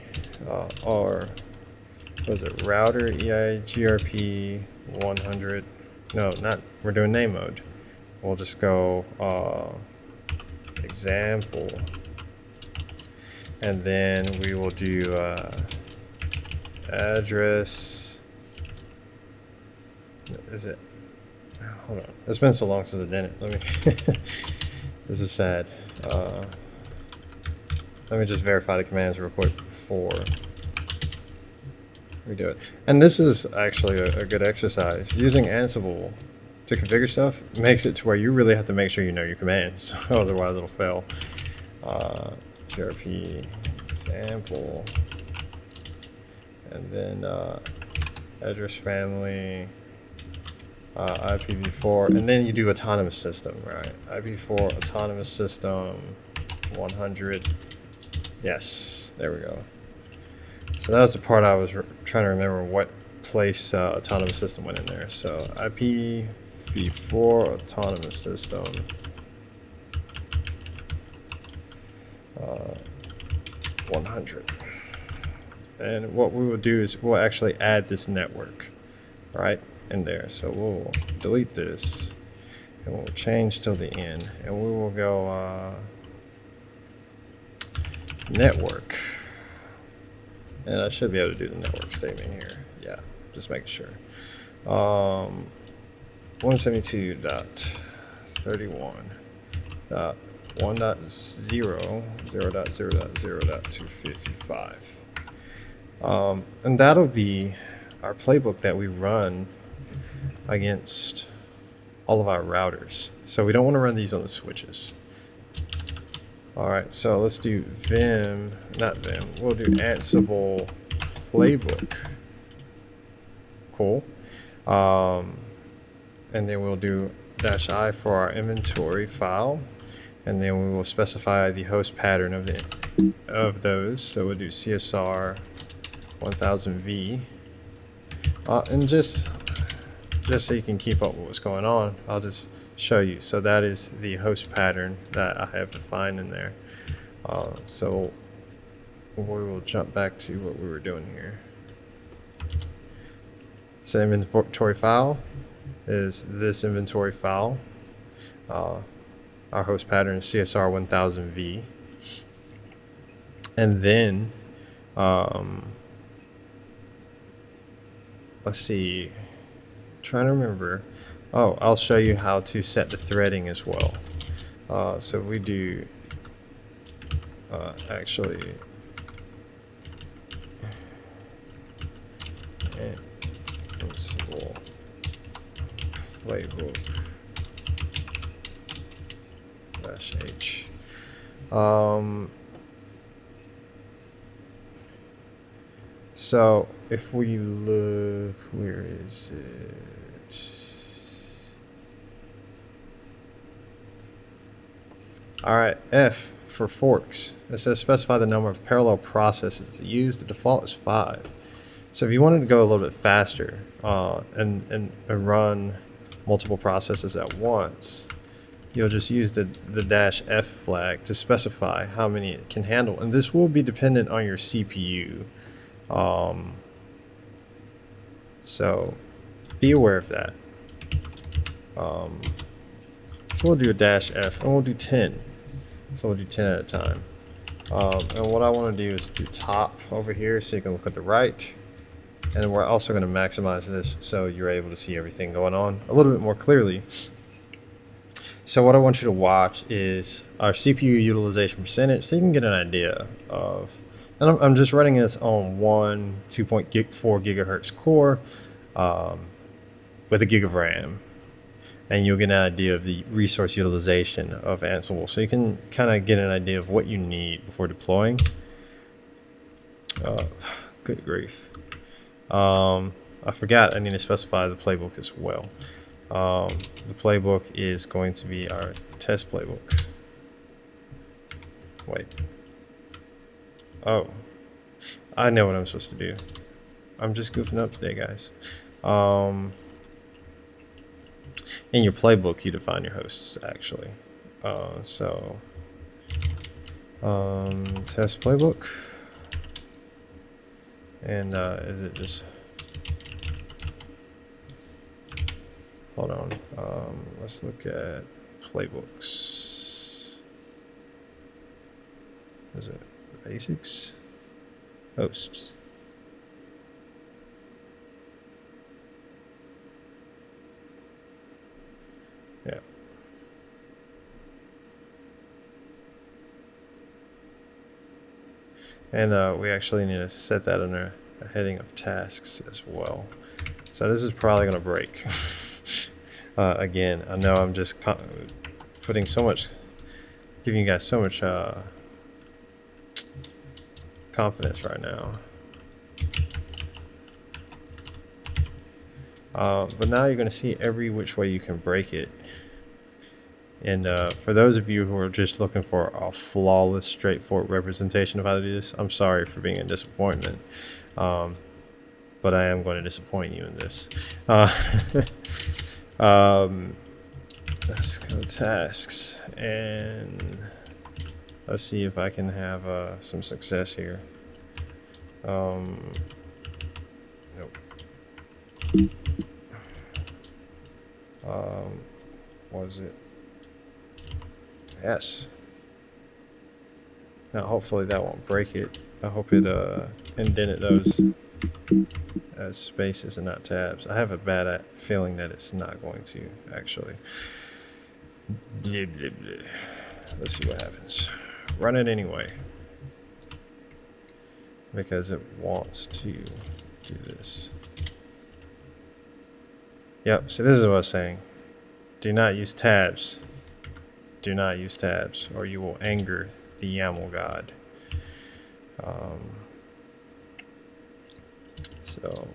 or was it router EIGRP 100? No, not, we're doing name mode. We'll just go example, and then we will do address. Is it? Hold on. It's been so long since I did it. Let me. This is sad. Let me just verify the commands real quick before we do it. And this is actually a good exercise. Using Ansible to configure stuff makes it to where you really have to make sure you know your commands, otherwise it'll fail. GRP example, and then address family, IPv4, and then you do autonomous system, right? IPv4 autonomous system 100. Yes, there we go. So that was the part I was trying to remember what place autonomous system went in there. So IPv4 autonomous system 100. And what we will do is we'll actually add this network right in there. So we'll delete this and we'll change till the end, and we will go network, and I should be able to do the network statement here. Yeah, just making sure. 172.31.1.0 0.0.0.255. And that'll be our playbook that we run against all of our routers. So we don't want to run these on the switches. All right, so let's do Vim, not Vim, we'll do Ansible playbook. Cool. And then we'll do -i for our inventory file. And then we will specify the host pattern of those. So we'll do CSR 1000V. And just so you can keep up with what's going on, I'll just show you. So that is the host pattern that I have defined in there. So we will jump back to what we were doing here. So inventory file is this inventory file. Our host pattern is CSR 1000V. And then, let's see, trying to remember. Oh, I'll show you how to set the threading as well. So we do, actually, Ansible playbook -h. So if we look, where is it? All right, F for forks. It says specify the number of parallel processes used. The default is 5. So if you wanted to go a little bit faster and run multiple processes at once, you'll just use the -f flag to specify how many it can handle. And this will be dependent on your CPU. So be aware of that. So we'll do a -f and we'll do 10. So we'll do 10 at a time. And what I want to do is do top over here so you can look at the right. And we're also going to maximize this so you're able to see everything going on a little bit more clearly. So what I want you to watch is our CPU utilization percentage so you can get an idea of, and I'm just running this on one 2.4 gigahertz core with a gig of RAM. And you'll get an idea of the resource utilization of Ansible. So you can kind of get an idea of what you need before deploying. Good grief. I forgot I need to specify the playbook as well. The playbook is going to be our test playbook. Wait. Oh. I know what I'm supposed to do. I'm just goofing up today, guys. In your playbook, you define your hosts, actually. Test playbook. And is it just... Hold on. Let's look at playbooks. Is it basics? Hosts. Yeah. And we actually need to set that under a heading of tasks as well. So this is probably going to break. Again, I know I'm just putting so much, giving you guys so much confidence right now. But now you're going to see every which way you can break it. And for those of you who are just looking for a flawless, straightforward representation of how to do this, I'm sorry for being a disappointment. But I am going to disappoint you in this. Let's go tasks. And let's see if I can have some success here. Nope. Was it? Yes. Now hopefully that won't break it. I hope it indented those as spaces and not tabs. I have a bad feeling that it's not going to actually. Blah, blah, blah. Let's see what happens. Run it anyway. because it wants to do this. Yep, so this is what I was saying. Do not use tabs. Do not use tabs, or you will anger the YAML god. So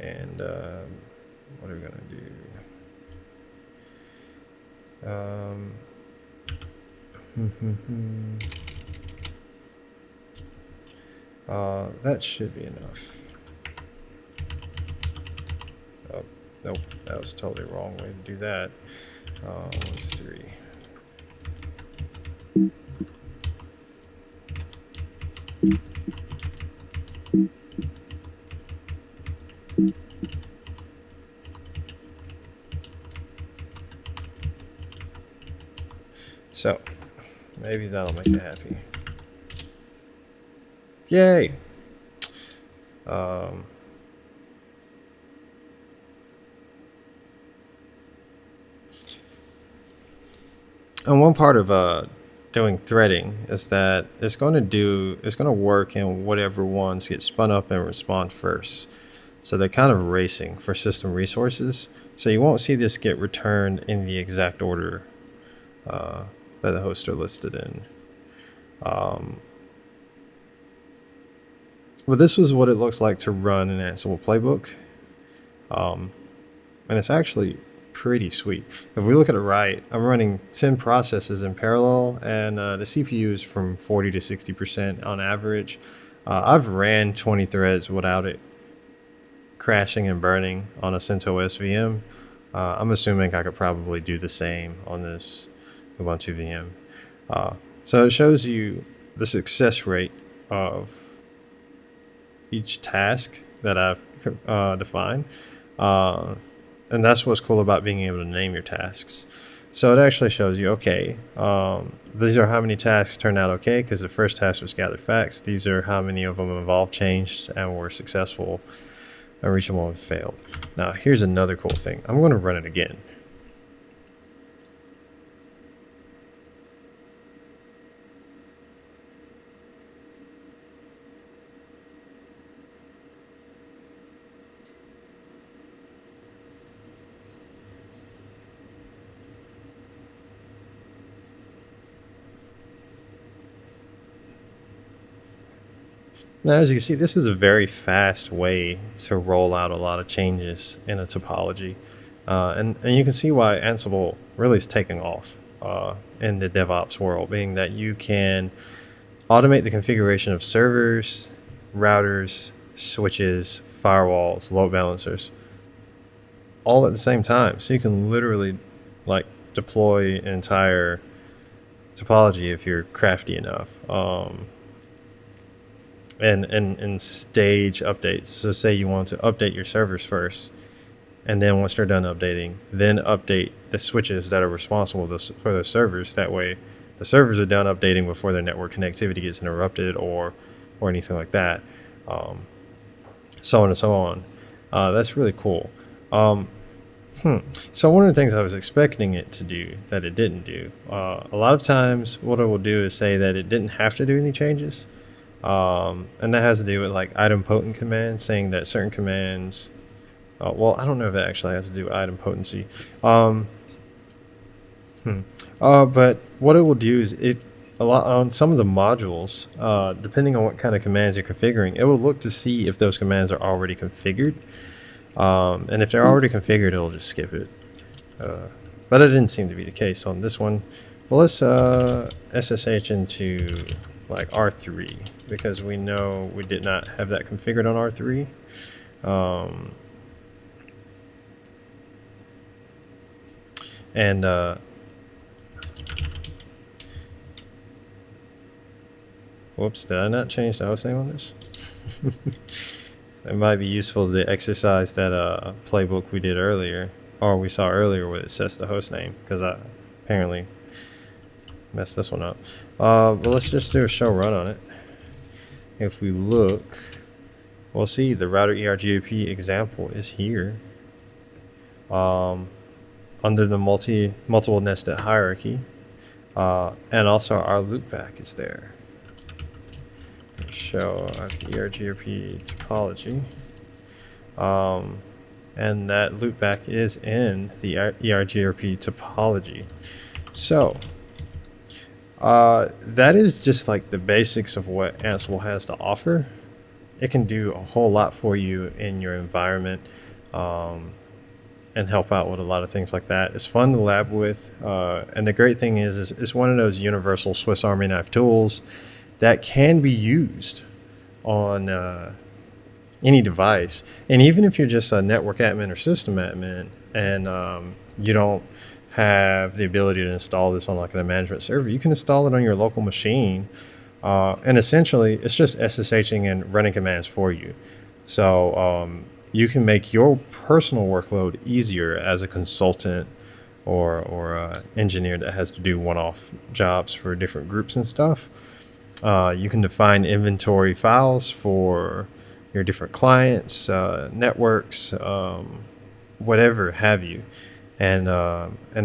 and what are we gonna do? That should be enough. Oh, nope, that was totally the wrong way to do that. 1, 2, 3. So, maybe that'll make you happy. Yay! And one part of doing threading is that it's going to work in whatever ones get spun up and respond first. So they're kind of racing for system resources. So you won't see this get returned in the exact order that the hosts are listed in. But this was what it looks like to run an Ansible playbook. And it's actually pretty sweet. If we look at it right, I'm running 10 processes in parallel, and the CPU is from 40 to 60% on average. I've ran 20 threads without it crashing and burning on a CentOS VM. I'm assuming I could probably do the same on this Ubuntu VM. So it shows you the success rate of each task that I've defined. And that's what's cool about being able to name your tasks. So it actually shows you, okay, these are how many tasks turned out okay, because the first task was gather facts. These are how many of them involved changed and were successful, and reachable and failed. Now, here's another cool thing. I'm going to run it again. Now, as you can see, this is a very fast way to roll out a lot of changes in a topology. And you can see why Ansible really is taking off in the DevOps world, being that you can automate the configuration of servers, routers, switches, firewalls, load balancers, all at the same time. So you can literally like deploy an entire topology if you're crafty enough. And stage updates. So say you want to update your servers first, and then once they're done updating, then update the switches that are responsible for those servers. That way the servers are done updating before their network connectivity gets interrupted or anything like that. So on and so on. That's really cool. So one of the things I was expecting it to do that it didn't do, a lot of times what it will do is say that it didn't have to do any changes. And that has to do with like idempotent commands, saying that certain commands, well, I don't know if it actually has to do with idempotency. But what it will do is on some of the modules, depending on what kind of commands you're configuring, it will look to see if those commands are already configured. And if they're already configured, it'll just skip it. But it didn't seem to be the case on this one. Well, let's SSH into like R3, because we know we did not have that configured on R3. Whoops, did I not change the host name on this? It might be useful to exercise that playbook we did earlier, or we saw earlier, where it sets the host name, because I apparently messed this one up. But let's just do a show run on it. If we look, we'll see the router ERGAP example is here. under the multiple nested hierarchy, and also our loopback is there. Show ERGRP topology, and that loopback is in the ERGRP topology. So that is just like the basics of what Ansible has to offer. It can do a whole lot for you in your environment, and help out with a lot of things like that. It's fun to lab with, and the great thing is it's one of those universal Swiss Army knife tools that can be used on any device. And even if you're just a network admin or system admin, and you don't have the ability to install this on like a management server, you can install it on your local machine, and essentially it's just SSHing and running commands for you. So you can make your personal workload easier as a consultant or engineer that has to do one-off jobs for different groups and stuff. You can define inventory files for your different clients, networks, whatever have you, and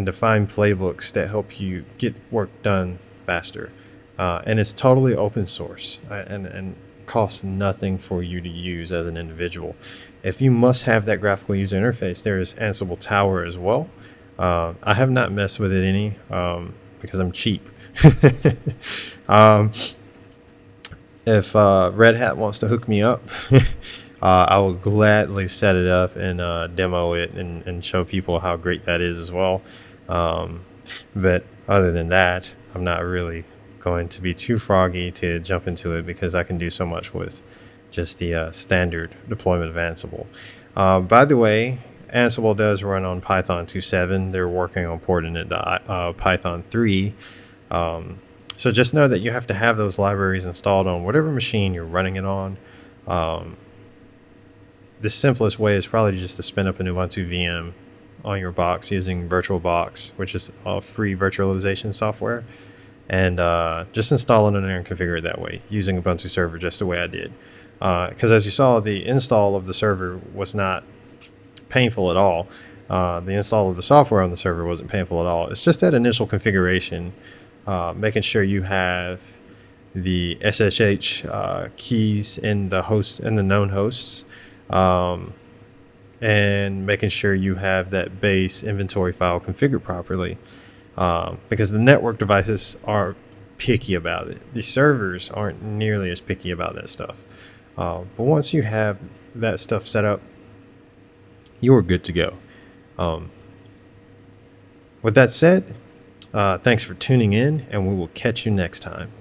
define playbooks that help you get work done faster. And it's totally open source, and costs nothing for you to use as an individual. If you must have that graphical user interface, there is Ansible Tower as well. I have not messed with it any, because I'm cheap. If Red Hat wants to hook me up, I will gladly set it up and demo it and show people how great that is as well. But other than that, I'm not really going to be too froggy to jump into it, because I can do so much with just the standard deployment of Ansible. By the way, Ansible does run on Python 2.7. They're working on porting it to Python 3. So just know that you have to have those libraries installed on whatever machine you're running it on. The simplest way is probably just to spin up an Ubuntu VM on your box using VirtualBox, which is a free virtualization software, and just install it in there and configure it that way using Ubuntu Server, just the way I did. Because as you saw, the install of the server was not painful at all. The install of the software on the server wasn't painful at all. It's just that initial configuration, making sure you have the SSH keys in the host and the known hosts, and making sure you have that base inventory file configured properly, because the network devices are picky about it. The servers aren't nearly as picky about that stuff. But once you have that stuff set up, you are good to go. With that said, thanks for tuning in, and we will catch you next time.